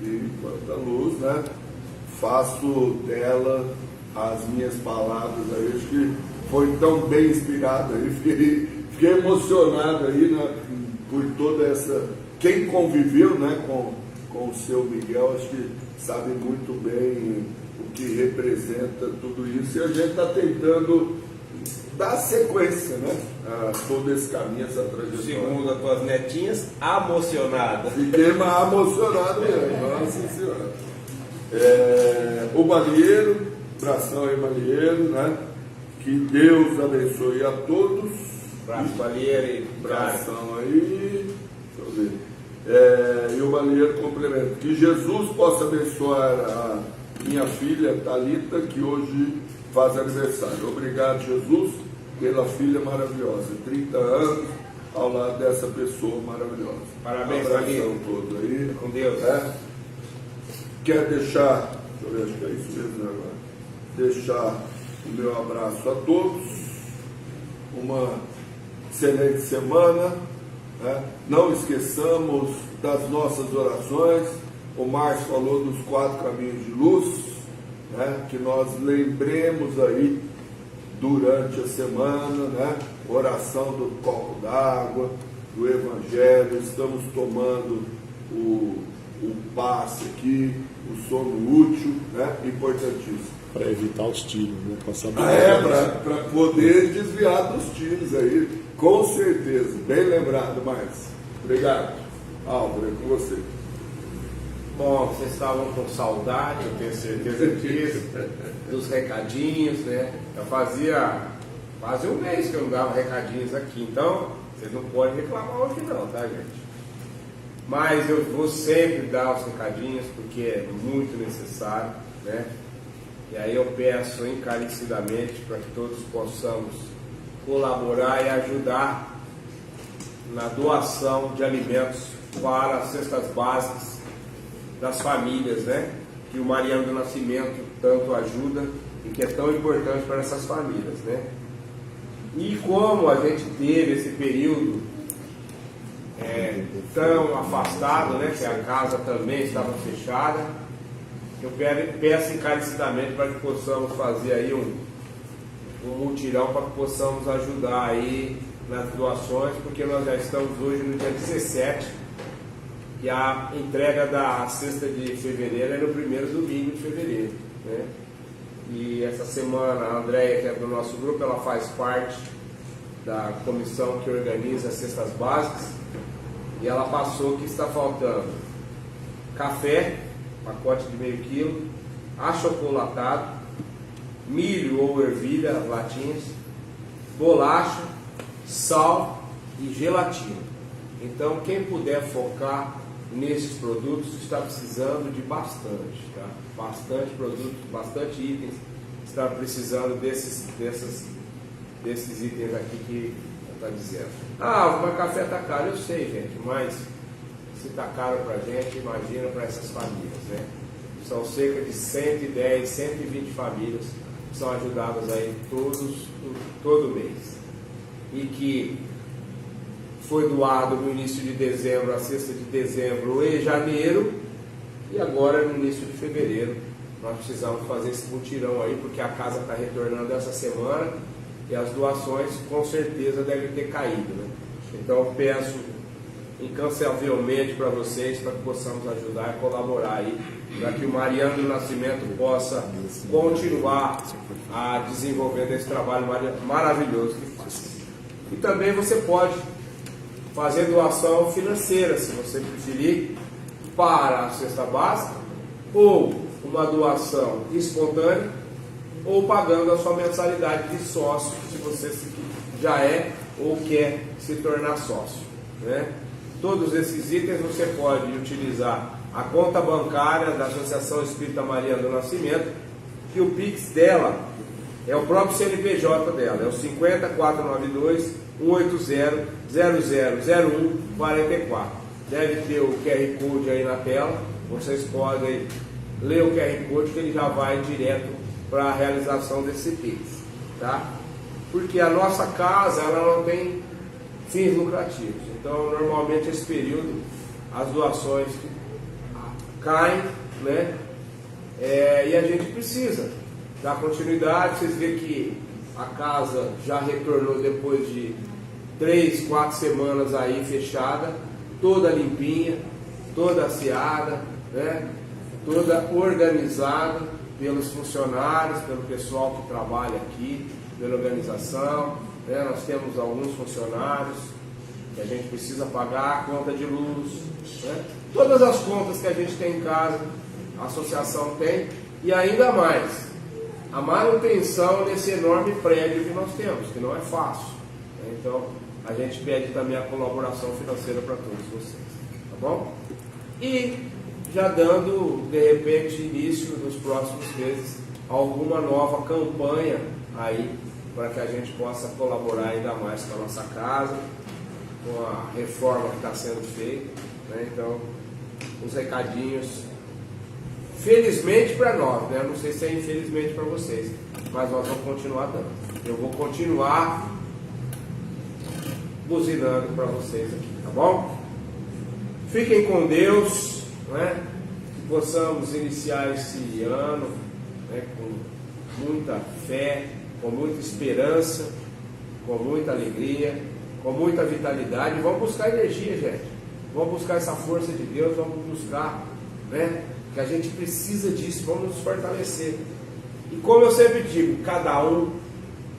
E quanta luz, né? Faço dela as minhas palavras aí, acho que foi tão bem inspirado aí, fiquei emocionado aí, né, por toda essa, quem conviveu, né, com o seu Miguel, acho que sabe muito bem o que representa tudo isso, e a gente está tentando dar sequência, né, a todo esse caminho, essa trajetória. Segundo as tuas netinhas, emocionada. Fiquei mais emocionado mesmo, nossa senhora. O Malheiro, abração aí, Malheiro, né? Que Deus abençoe a todos. Braço Malheiro e Abração aí. Deixa eu ver. E o Malheiro complementa. Que Jesus possa abençoar a minha filha Thalita, que hoje faz aniversário. Obrigado, Jesus, pela filha maravilhosa. 30 anos ao lado dessa pessoa maravilhosa. Parabéns, abração todo aí. Com Deus. Quer deixar, deixa eu ver, acho que é isso mesmo agora. Deixar o meu abraço a todos. Uma excelente semana. Né? Não esqueçamos das nossas orações. O Márcio falou dos 4 caminhos de luz, né? Que nós lembremos aí durante a semana, né? Oração do copo d'água, do Evangelho. Estamos tomando o passe aqui, o sono útil, né? Importantíssimo. Para evitar os tiros, né? Para poder desviar dos tiros aí, com certeza. Bem lembrado, Márcio. Obrigado. Álvaro, é com você. Bom, vocês estavam com saudade, eu tenho certeza disso, dos recadinhos, né? Eu fazia quase um mês que eu não dava recadinhos aqui, então vocês não podem reclamar hoje não, tá, gente? Mas eu vou sempre dar os recadinhos porque é muito necessário, né? E aí eu peço encarecidamente para que todos possamos colaborar e ajudar na doação de alimentos para as cestas básicas das famílias, né? Que o Mariano do Nascimento tanto ajuda e que é tão importante para essas famílias, né? E como a gente teve esse período tão afastado, né? Que a casa também estava fechada, eu peço encarecidamente para que possamos fazer aí um mutirão para que possamos ajudar aí nas doações, porque nós já estamos hoje no dia 17 e a entrega da sexta de fevereiro é no primeiro domingo de fevereiro, né? E essa semana a Andréia, que é do nosso grupo, ela faz parte da comissão que organiza as cestas básicas, e ela passou que está faltando café, pacote de meio quilo, achocolatado, milho ou ervilha, latinhas, bolacha, sal e gelatina. Então quem puder focar nesses produtos está precisando de bastante, tá? Bastante produtos, bastante itens, está precisando desses itens aqui que está dizendo. Mas café está caro, eu sei, gente, mas se está caro para a gente, imagina para essas famílias, né? São cerca de 110, 120 famílias que são ajudadas aí todo mês. E que foi doado no início de dezembro, a sexta de dezembro e janeiro, e agora no início de fevereiro nós precisamos fazer esse mutirão aí, porque a casa está retornando essa semana e as doações com certeza devem ter caído, né? Então eu peço incansavelmente para vocês, para que possamos ajudar e colaborar aí, para que o Mariano do Nascimento possa continuar a desenvolver esse trabalho maravilhoso que faz. E também você pode fazer doação financeira, se você preferir, para a cesta básica, ou uma doação espontânea ou pagando a sua mensalidade de sócio, se você já é ou quer se tornar sócio, né? Todos esses itens você pode utilizar a conta bancária da Associação Espírita Maria do Nascimento, que o Pix dela é o próprio CNPJ dela, é o 50-492-180-0001-44. Deve ter o QR Code aí na tela, vocês podem ler o QR Code que ele já vai direto para a realização desse Pix, tá? Porque a nossa casa, ela não tem fins lucrativos, então normalmente esse período as doações caem, né? E a gente precisa dar continuidade. Vocês veem que a casa já retornou depois de 3, 4 semanas aí fechada, toda limpinha, toda asseada, né? Toda organizada pelos funcionários, pelo pessoal que trabalha aqui, pela organização, né? Nós temos alguns funcionários que a gente precisa pagar a conta de luz, né? Todas as contas que a gente tem em casa, a associação tem, e ainda mais a manutenção nesse enorme prédio que nós temos, que não é fácil, né? Então a gente pede também a colaboração financeira para todos vocês, tá bom? E já dando de repente início nos próximos meses alguma nova campanha aí para que a gente possa colaborar ainda mais com a nossa casa, com a reforma que está sendo feita, né? Então os recadinhos, felizmente para nós, né? Eu não sei se é infelizmente para vocês, mas nós vamos continuar dando. Eu vou continuar buzinando para vocês aqui, tá bom? Fiquem com Deus, né? Que possamos iniciar esse ano, né, com muita fé, com muita esperança, com muita alegria, com muita vitalidade. Vamos buscar energia, gente. Vamos buscar essa força de Deus, vamos buscar, né? Que a gente precisa disso, vamos nos fortalecer. E como eu sempre digo, cada um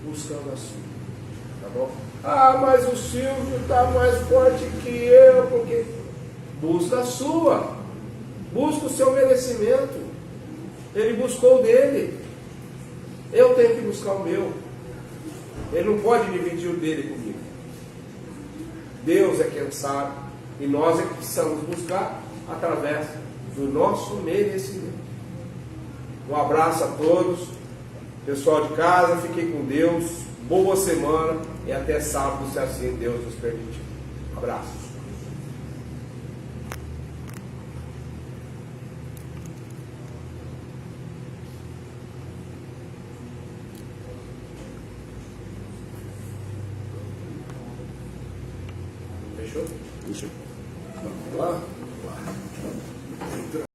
buscando a sua, tá bom? Ah, mas o Silvio está mais forte que eu, porque busca a sua, busca o seu merecimento. Ele buscou o dele, eu tenho que buscar o meu. Ele não pode dividir o dele comigo. Deus é quem sabe, e nós é que precisamos buscar através do nosso merecimento. Um abraço a todos, pessoal de casa, fiquem com Deus, boa semana e até sábado, se assim Deus nos permitir. Um abraço. Fechou? Vamos lá?